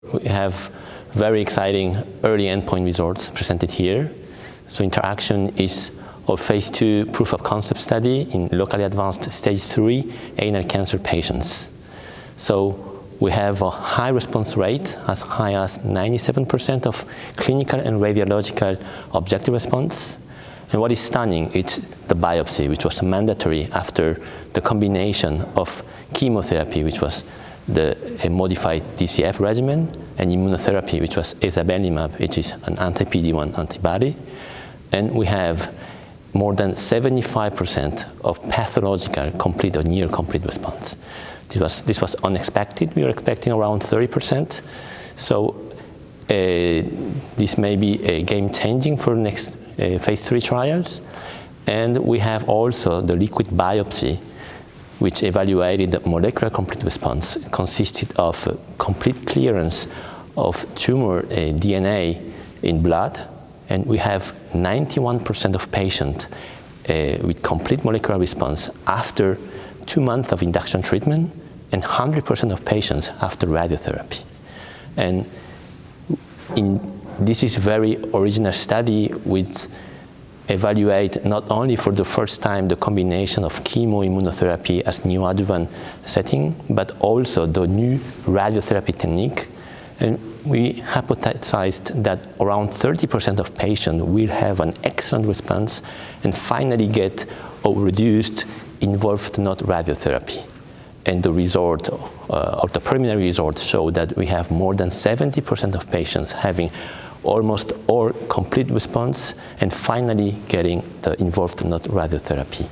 We have very exciting early endpoint results presented here. So interaction is a phase 2 proof of concept study in locally advanced stage 3 anal cancer patients. So we have a high response rate, as high as 97% of clinical and radiological objective response. And what is stunning is the biopsy, which was mandatory after the combination of chemotherapy, which was a modified DCF regimen, and immunotherapy, which was Ezabenlimab, which is an anti-PD-1 antibody. And we have more than 75% of pathological complete or near complete response. This was unexpected. We were expecting around 30%. So this may be a game-changing for next phase 3 trials. And we have also the liquid biopsy, which evaluated the molecular complete response, consisted of complete clearance of tumor DNA in blood. And we have 91% of patients with complete molecular response after 2 months of induction treatment, and 100% of patients after radiotherapy. And this is very original study which evaluate not only for the first time the combination of chemoimmunotherapy as neoadjuvant setting, but also the new radiotherapy technique. And we hypothesized that around 30% of patients will have an excellent response and finally get a reduced involved not radiotherapy. And the result, or the preliminary results show that we have more than 70% of patients having almost all complete response and finally getting the involved not radiotherapy.